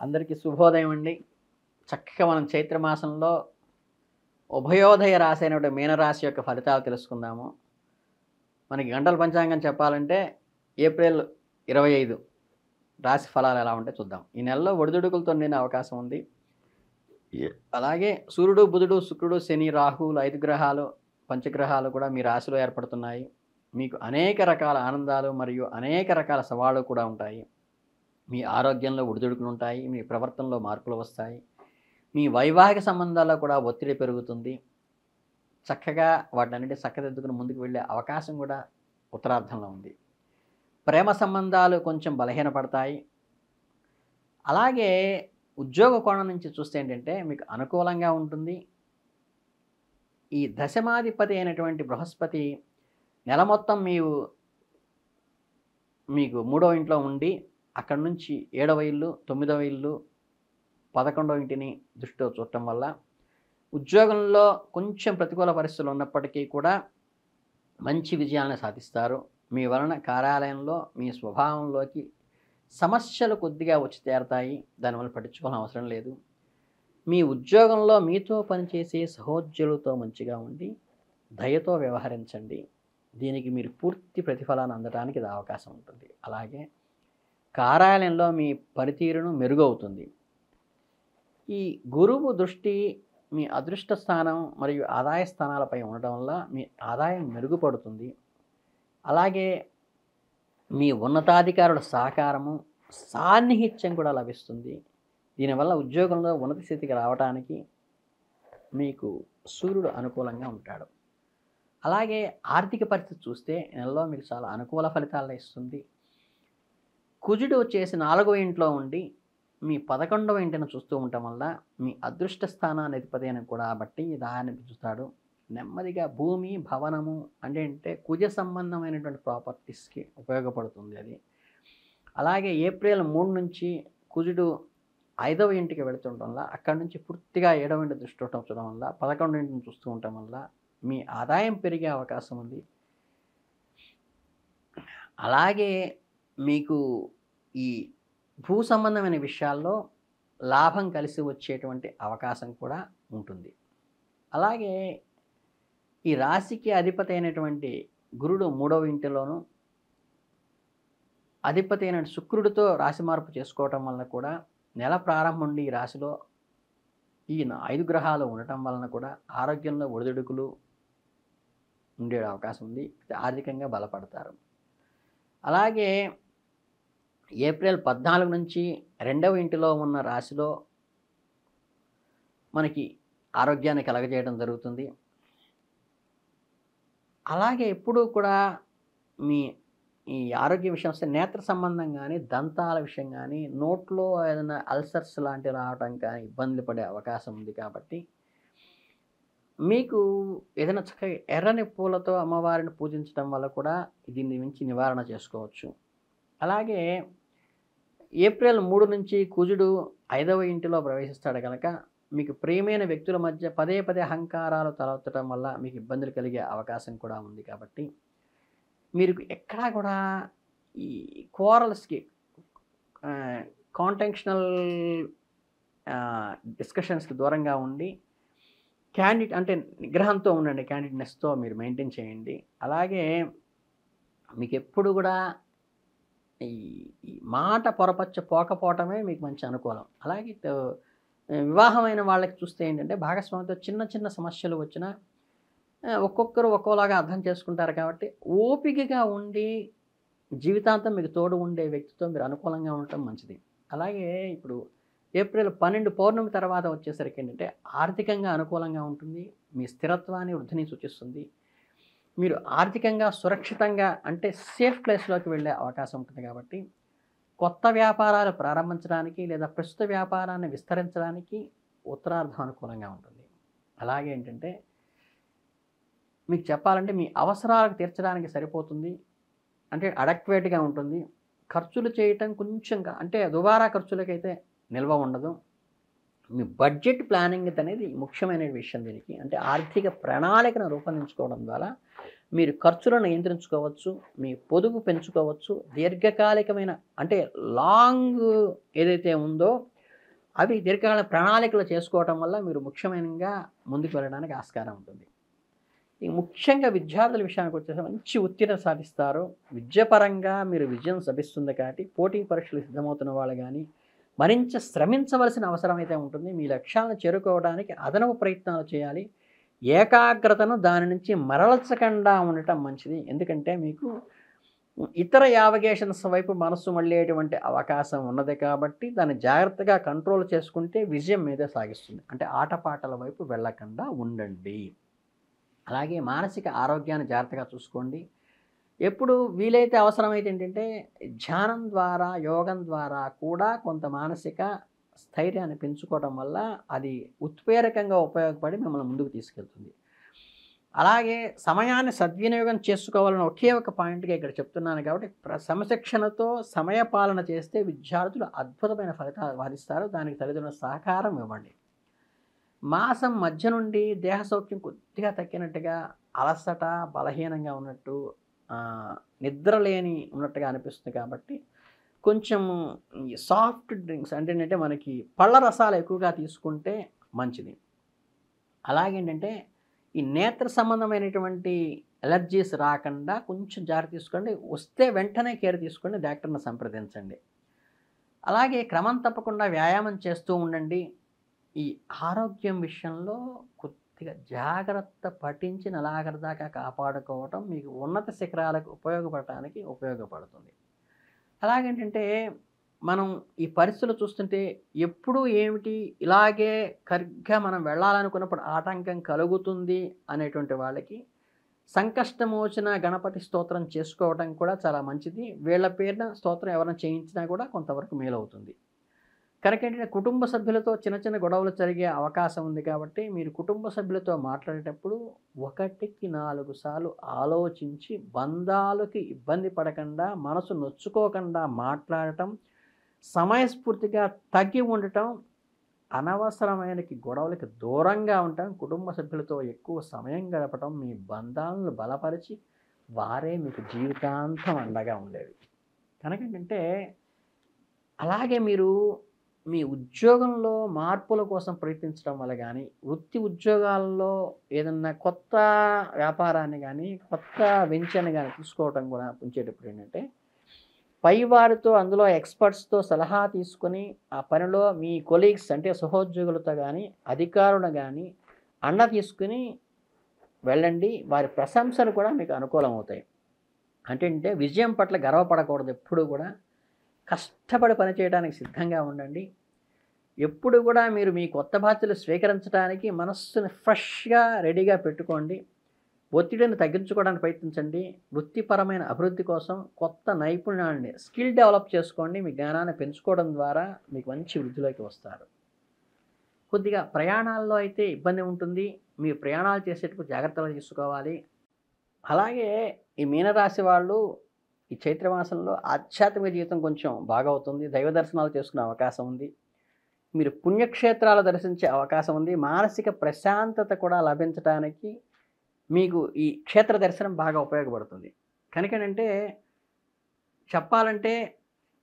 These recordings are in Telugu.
అందరికీ శుభోదయం అండి. చక్కగా మనం చైత్రమాసంలో ఉభయోదయ రాశి అయినటువంటి మీనరాశి యొక్క ఫలితాలు తెలుసుకుందాము. మనకి గంటల పంచాంగం చెప్పాలంటే ఏప్రిల్ 25 రాశి ఫలాలు ఎలా ఉంటాయో చూద్దాం. ఈ నెలలో ఒడిదుడుకులతో నిండిన అవకాశం ఉంది. అలాగే సూర్యుడు, బుధుడు, శుక్రుడు, శని, రాహువులు 5 గ్రహాలు, పంచగ్రహాలు కూడా మీ రాశిలో ఏర్పడుతున్నాయి. మీకు అనేక రకాల ఆనందాలు మరియు అనేక రకాల సవాళ్లు కూడా ఉంటాయి. మీ ఆరోగ్యంలో ఒడిదుడుకులు ఉంటాయి. మీ ప్రవర్తనలో మార్పులు వస్తాయి. మీ వైవాహిక సంబంధాల్లో కూడా ఒత్తిడి పెరుగుతుంది. చక్కగా వాటన్నిటి చక్కదిద్దుకుని ముందుకు వెళ్ళే అవకాశం కూడా ఉత్తరార్ధంలో ఉంది. ప్రేమ సంబంధాలు కొంచెం బలహీనపడతాయి. అలాగే ఉద్యోగ కోణం నుంచి చూస్తే ఏంటంటే మీకు అనుకూలంగా ఉంటుంది. ఈ దశమాధిపతి అయినటువంటి బృహస్పతి నెల మొత్తం మీకు 3వ ఇంట్లో ఉండి అక్కడి నుంచి 7వ ఇల్లు, 9వ ఇల్లు, 11వ ఇంటిని దృష్టిలో చూడటం వల్ల ఉద్యోగంలో కొంచెం ప్రతికూల పరిస్థితులు ఉన్నప్పటికీ కూడా మంచి విజయాలను సాధిస్తారు. మీ వలన కార్యాలయంలో మీ స్వభావంలోకి సమస్యలు కొద్దిగా వచ్చి చేరతాయి. దానివల్ల పట్టించుకోవాల్సిన అవసరం లేదు. మీ ఉద్యోగంలో మీతో పనిచేసే సహోద్యోగులతో మంచిగా ఉండి దయతో వ్యవహరించండి. దీనికి మీరు పూర్తి ప్రతిఫలాన్ని అందడానికి ఇది అవకాశం ఉంటుంది. అలాగే కార్యాలయంలో మీ పనితీరును మెరుగవుతుంది. ఈ గురువు దృష్టి మీ అదృష్ట స్థానం మరియు ఆదాయ స్థానాలపై ఉండటం వల్ల మీ ఆదాయం మెరుగుపడుతుంది. అలాగే మీ ఉన్నతాధికారుల సహకారము, సాన్నిహిత్యం కూడా లభిస్తుంది. దీనివల్ల ఉద్యోగంలో ఉన్నత స్థితికి రావడానికి మీకు సూర్యుడు అనుకూలంగా ఉంటాడు. అలాగే ఆర్థిక పరిస్థితి చూస్తే నెలలో మీకు చాలా అనుకూల ఫలితాలను ఇస్తుంది. కుజుడు వచ్చేసి 4వ ఇంట్లో ఉండి మీ 11వ ఇంటిని చూస్తూ ఉండటం వల్ల మీ అదృష్ట స్థానాన్ని అధిపతి అని కూడా బట్టి దాన్ని చూస్తాడు. నెమ్మదిగా భూమి, భవనము అంటే కుజ సంబంధమైనటువంటి ప్రాపర్టీస్కి ఉపయోగపడుతుంది అది. అలాగే ఏప్రిల్ 3 నుంచి కుజుడు 5వ ఇంటికి వెళుతుండటం వల్ల అక్కడి నుంచి పూర్తిగా 7వ ఇంటి దృష్టి ఉంచడం వల్ల 11వ ఇంటిని చూస్తూ ఉండటం వల్ల మీ ఆదాయం పెరిగే అవకాశం ఉంది. అలాగే మీకు ఈ భూ సంబంధమైన విషయాల్లో లాభం కలిసి వచ్చేటువంటి అవకాశం కూడా ఉంటుంది. అలాగే ఈ రాశికి అధిపతి అయినటువంటి గురుడు 3వ ఇంటిలోను, అధిపతి అయిన శుక్రుడితో రాశి మార్పు చేసుకోవటం వలన కూడా నెల ప్రారంభం నుండి ఈ రాశిలో ఈ 5 గ్రహాలు ఉండటం వలన కూడా ఆరోగ్యంలో ఒడిదుడుకులు ఉండే అవకాశం ఉంది. ఆర్థికంగా బలపడతారు. అలాగే ఏప్రిల్ 14 నుంచి 2వ ఇంటిలో ఉన్న రాశిలో మనకి ఆరోగ్యాన్ని కలగజేయడం జరుగుతుంది. అలాగే ఎప్పుడూ కూడా మీ ఈ ఆరోగ్య విషయం వస్తే నేత్ర సంబంధం కానీ, దంతాల విషయం కానీ, నోట్లో ఏదైనా అల్సర్స్ లాంటివి రావడం కానీ ఇబ్బందులు పడే అవకాశం ఉంది. కాబట్టి మీకు ఏదైనా చక్కగా ఎర్రని పూలతో అమ్మవారిని పూజించడం వల్ల కూడా దీన్ని మించి నివారణ చేసుకోవచ్చు. అలాగే ఏప్రిల్ 3 నుంచి కుజుడు 5వ ఇంటిలో ప్రవేశిస్తాడు కనుక మీకు ప్రియమైన వ్యక్తుల మధ్య పదే పదే అహంకారాలు తలెత్తడం వల్ల మీకు ఇబ్బందులు కలిగే అవకాశం కూడా ఉంది. కాబట్టి మీరు ఎక్కడా కూడా ఈ క్వారల్స్కి, కాంటెన్షనల్ డిస్కషన్స్కి దూరంగా ఉండి అంటే నిగ్రహంతో ఉండండి. క్యాండిడ్నెస్తో మీరు మెయింటైన్ చేయండి. అలాగే మీకు ఎప్పుడు కూడా ఈ మాట పోకపోవటమే మీకు మంచి అనుకూలం. అలాగే వివాహమైన వాళ్ళకి చూస్తే ఏంటంటే భాగస్వామితో చిన్న చిన్న సమస్యలు వచ్చినా ఒక్కొక్కరు ఒక్కోలాగా అర్థం చేసుకుంటారు. కాబట్టి ఓపికగా ఉండి జీవితాంతం మీకు తోడు ఉండే వ్యక్తితో మీరు అనుకూలంగా ఉండటం మంచిది. అలాగే ఇప్పుడు ఏప్రిల్ 12 పౌర్ణమి తర్వాత వచ్చేసరికి ఏంటంటే ఆర్థికంగా అనుకూలంగా ఉంటుంది. మీ స్థిరత్వాన్ని, వృద్ధిని సూచిస్తుంది. మీరు ఆర్థికంగా సురక్షితంగా అంటే సేఫ్ ప్లేస్లోకి వెళ్ళే అవకాశం ఉంటుంది. కాబట్టి కొత్త వ్యాపారాలు ప్రారంభించడానికి లేదా ప్రస్తుత వ్యాపారాన్ని విస్తరించడానికి ఉత్తరార్ధం అనుకూలంగా ఉంటుంది. అలాగే ఏంటంటే మీకు చెప్పాలంటే మీ అవసరాలకు తీర్చడానికి సరిపోతుంది. అంటే అడక్వేట్గా ఉంటుంది. ఖర్చులు చేయటం కొంచెం అంటే దుబారా ఖర్చులకైతే నిల్వ ఉండదు. మీ బడ్జెట్ ప్లానింగ్ అనేది ముఖ్యమైన విషయం దీనికి. అంటే ఆర్థిక ప్రణాళికను రూపొందించుకోవడం ద్వారా మీరు ఖర్చులను నియంత్రించుకోవచ్చు, మీ పొదుపు పెంచుకోవచ్చు. దీర్ఘకాలికమైన అంటే లాంగ్ ఏదైతే ఉందో అవి దీర్ఘకాల ప్రణాళికలు చేసుకోవటం వల్ల మీరు ముఖ్యమైనగా ముందుకు వెళ్ళడానికి ఆస్కారం ఉంటుంది. ఈ ముఖ్యంగా విద్యార్థుల విషయానికి వచ్చేసి మంచి ఉత్తీర్ణత సాధిస్తారు. విద్యాపరంగా మీరు విజయం లభిస్తుంది కాబట్టి పోటీ పరీక్షలు సిద్ధమవుతున్న వాళ్ళు కానీ మరింత శ్రమించవలసిన అవసరం అయితే ఉంటుంది. మీ లక్ష్యాలను చేరుకోవడానికి అదనపు ప్రయత్నాలు చేయాలి. ఏకాగ్రతను దాని నుంచి మరల్చకుండా ఉండటం మంచిది. ఎందుకంటే మీకు ఇతర యావగేషన్స్ వైపు మనసు మళ్ళేటువంటి అవకాశం ఉన్నది కాబట్టి దాన్ని జాగ్రత్తగా కంట్రోల్ చేసుకుంటే విజయం మీదే సాగిస్తుంది. అంటే ఆటపాటల వైపు వెళ్ళకుండా ఉండండి. అలాగే మానసిక ఆరోగ్యాన్ని జాగ్రత్తగా చూసుకోండి. ఎప్పుడు వీలైతే అవసరమైతే ఏంటంటే ధ్యానం ద్వారా యోగం ద్వారా కూడా కొంత మానసిక స్థైర్యాన్ని పెంచుకోవడం వల్ల అది ఉత్ప్రేరకంగా ఉపయోగపడి మిమ్మల్ని ముందుకు తీసుకెళ్తుంది. అలాగే సమయాన్ని సద్వినియోగం చేసుకోవాలని ఒకే ఒక పాయింట్గా ఇక్కడ చెప్తున్నాను కాబట్టి క్రమశిక్షణతో సమయపాలన చేస్తే విద్యార్థులు అద్భుతమైన ఫలితాలు సాధిస్తారు. దానికి తల్లిదండ్రుల సహకారం ఇవ్వండి. మాసం మధ్య నుండి దేహ సౌఖ్యం కొద్దిగా తగ్గినట్టుగా అలసట బలహీనంగా ఉన్నట్టు నిద్ర లేని ఉన్నట్టుగా అనిపిస్తుంది కాబట్టి కొంచెం సాఫ్ట్ డ్రింక్స్ అంటే ఏంటంటే మనకి పళ్ళ రసాలు ఎక్కువగా తీసుకుంటే మంచిది. అలాగేంటంటే ఈ నేత్ర సంబంధమైనటువంటి ఎలర్జీస్ రాకుండా కొంచెం జాగ్రత్త తీసుకోండి. వస్తే వెంటనే కేర్ తీసుకోండి, డాక్టర్ని సంప్రదించండి. అలాగే క్రమం తప్పకుండా వ్యాయామం చేస్తూ ఉండండి. ఈ ఆరోగ్యం విషయంలో కొద్దిగా జాగ్రత్త పఠించి నెలాఖరు దాకా కాపాడుకోవటం మీకు ఉన్నత శిఖరాలకు ఉపయోగపడటానికి ఉపయోగపడుతుంది. అలాగేంటంటే మనం ఈ పరిస్థితులు చూస్తుంటే ఎప్పుడు ఏమిటి ఇలాగే కరెక్ట్గా మనం వెళ్ళాలనుకున్నప్పుడు ఆటంకం కలుగుతుంది అనేటువంటి వాళ్ళకి సంకష్టమోచన గణపతి స్తోత్రం చేసుకోవడం కూడా చాలా మంచిది. వీళ్ళ పేరున స్తోత్రం ఎవరైనా చేయించినా కూడా కొంతవరకు మేలవుతుంది. కనుక ఏంటంటే కుటుంబ సభ్యులతో చిన్న చిన్న గొడవలు జరిగే అవకాశం ఉంది కాబట్టి మీరు కుటుంబ సభ్యులతో మాట్లాడేటప్పుడు 1-4 సార్లు ఆలోచించి బంధాలకి ఇబ్బంది పడకుండా మనసు నొచ్చుకోకుండా మాట్లాడటం, సమయస్ఫూర్తిగా తగ్గి ఉండటం, అనవసరమైన గొడవలకి దూరంగా ఉండటం, కుటుంబ సభ్యులతో ఎక్కువ సమయం గడపటం మీ బంధాలను బలపరిచి వారే మీకు జీవితాంతం అండగా ఉండేవి. కనుక ఏంటంటే అలాగే మీరు మీ ఉద్యోగంలో మార్పుల కోసం ప్రయత్నించడం వల్ల కానీ వృత్తి ఉద్యోగాల్లో ఏదన్నా కొత్త వ్యాపారాన్ని కానీ కొత్త వెంచర్ని కానీ తీసుకోవటం కూడా ఉంచేటప్పుడు ఏంటంటే పైవారితో అందులో ఎక్స్పర్ట్స్తో సలహా తీసుకొని ఆ పనిలో మీ కొలీగ్స్ అంటే సహోద్యోగులతో కానీ అధికారులు కానీ అండ తీసుకుని వెళ్ళండి. వారి ప్రశంసలు కూడా మీకు అనుకూలం అవుతాయి. అంటే విజయం పట్ల గర్వపడకూడదు. ఎప్పుడు కూడా కష్టపడి పనిచేయడానికి సిద్ధంగా ఉండండి. ఎప్పుడు కూడా మీరు మీ కొత్త బాధ్యతలు స్వీకరించడానికి మనస్సుని ఫ్రెష్గా రెడీగా పెట్టుకోండి. ఒత్తిడిని తగ్గించుకోవడానికి ప్రయత్నించండి. వృత్తిపరమైన అభివృద్ధి కోసం కొత్త నైపుణ్యాన్ని స్కిల్ డెవలప్ చేసుకోండి. మీ జ్ఞానాన్ని పెంచుకోవడం ద్వారా మీకు మంచి వృద్ధిలోకి వస్తారు. కొద్దిగా ప్రయాణాల్లో అయితే ఇబ్బంది ఉంటుంది. మీరు ప్రయాణాలు చేసేటప్పుడు జాగ్రత్తలు తీసుకోవాలి. అలాగే ఈ మీనరాశి వాళ్ళు ఈ చైత్రమాసంలో ఆధ్యాత్మిక జీవితం కొంచెం బాగా అవుతుంది. దైవ దర్శనాలు చేసుకునే అవకాశం ఉంది. మీరు పుణ్యక్షేత్రాలు దర్శించే అవకాశం ఉంది. మానసిక ప్రశాంతత కూడా లభించడానికి మీకు ఈ క్షేత్ర దర్శనం బాగా ఉపయోగపడుతుంది. కనుకనంటే చెప్పాలంటే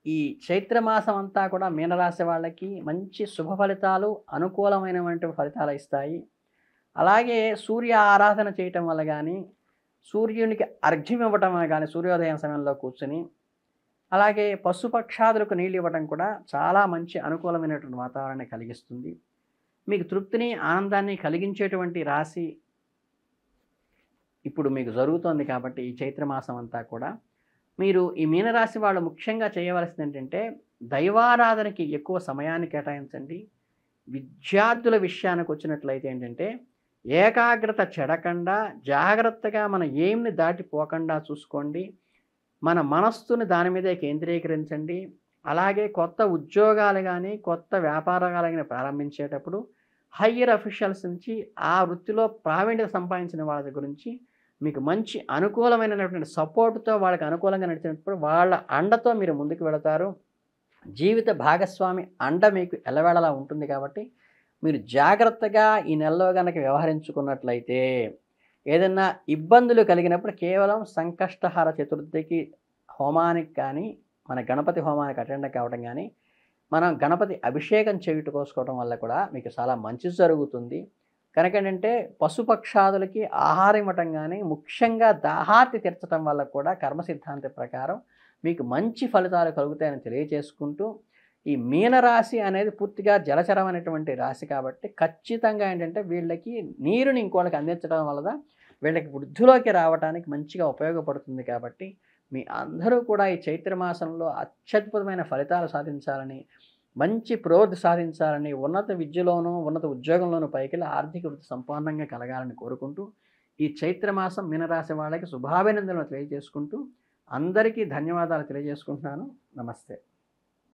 ఈ చైత్రమాసం అంతా కూడా మీనరాశి వాళ్ళకి మంచి శుభ ఫలితాలు అనుకూలమైనటువంటి ఫలితాలు ఇస్తాయి. అలాగే సూర్య ఆరాధన చేయటం వల్ల కానీ సూర్యునికి అర్ఘ్యం ఇవ్వటం కానీ సూర్యోదయం సమయంలో కూర్చొని అలాగే పశుపక్షాదులకు నీళ్ళు ఇవ్వడం కూడా చాలా మంచి అనుకూలమైనటువంటి వాతావరణాన్ని కలిగిస్తుంది. మీకు తృప్తిని ఆనందాన్ని కలిగించేటువంటి రాశి ఇప్పుడు మీకు జరుగుతోంది. కాబట్టి ఈ చైత్రమాసం అంతా కూడా మీరు ఈ మీనరాశి వాళ్ళు ముఖ్యంగా చేయవలసింది ఏంటంటే దైవారాధనకి ఎక్కువ సమయాన్ని కేటాయించండి. విద్యార్థుల విషయానికి వచ్చినట్లయితే ఏంటంటే ఏకాగ్రత చెడకుండా జాగ్రత్తగా మన ఎయిమ్ని దాటిపోకుండా చూసుకోండి. మన మనస్సుని దాని మీదే కేంద్రీకరించండి. అలాగే కొత్త ఉద్యోగాలు కానీ కొత్త వ్యాపారాలు కానీ ప్రారంభించేటప్పుడు హయ్యర్ అఫీషియల్స్ నుంచి ఆ వృత్తిలో ప్రావీణ్యత సంపాదించిన వాళ్ళ గురించి మీకు మంచి అనుకూలమైనటువంటి సపోర్టుతో వాళ్ళకి అనుకూలంగా నడిచినప్పుడు వాళ్ళ అండతో మీరు ముందుకు వెళతారు. జీవిత భాగస్వామి అండ మీకు ఎల్లవేళలా ఉంటుంది. కాబట్టి మీరు జాగ్రత్తగా ఈ నెలలో కనుక వ్యవహరించుకున్నట్లయితే ఏదైనా ఇబ్బందులు కలిగినప్పుడు కేవలం సంకష్టహార చతుర్థికి హోమానికి కానీ మన గణపతి హోమానికి అటెండ్ కావడం కానీ మనం గణపతి అభిషేకం చేయుట కోసుకోవడం వల్ల కూడా మీకు చాలా మంచి జరుగుతుంది. కనుక ఏంటంటే పశుపక్షాదులకి ఆహారం ఇవ్వటం గానీ, ముఖ్యంగా దాహార్తి తీర్చడం వల్ల కూడా కర్మ సిద్ధాంత ప్రకారం మీకు మంచి ఫలితాలు కలుగుతాయని తెలియజేసుకుంటూ, ఈ మీనరాశి అనేది పూర్తిగా జలచరమైనటువంటి రాశి కాబట్టి ఖచ్చితంగా ఏంటంటే వీళ్ళకి నీరుని ఇంకోళ్ళకి అందించడం వల్ల వీళ్ళకి వృద్ధిలోకి రావడానికి మంచిగా ఉపయోగపడుతుంది. కాబట్టి మీ అందరూ కూడా ఈ చైత్ర మాసంలో అత్యద్భుతమైన ఫలితాలు సాధించాలని, మంచి పురోగతి సాధించాలని, ఉన్నత విద్యలోనూ, ఉన్నత ఉద్యోగంలోనూ పైకెళ్ళి ఆర్థిక వృద్ధి సంపూర్ణంగా కలగాలని కోరుకుంటూ, ఈ చైత్ర మాసం మీనరాశి వాళ్ళకి శుభాభినందనలు తెలియజేసుకుంటూ, అందరికీ ధన్యవాదాలు తెలియజేసుకుంటున్నాను. నమస్తే.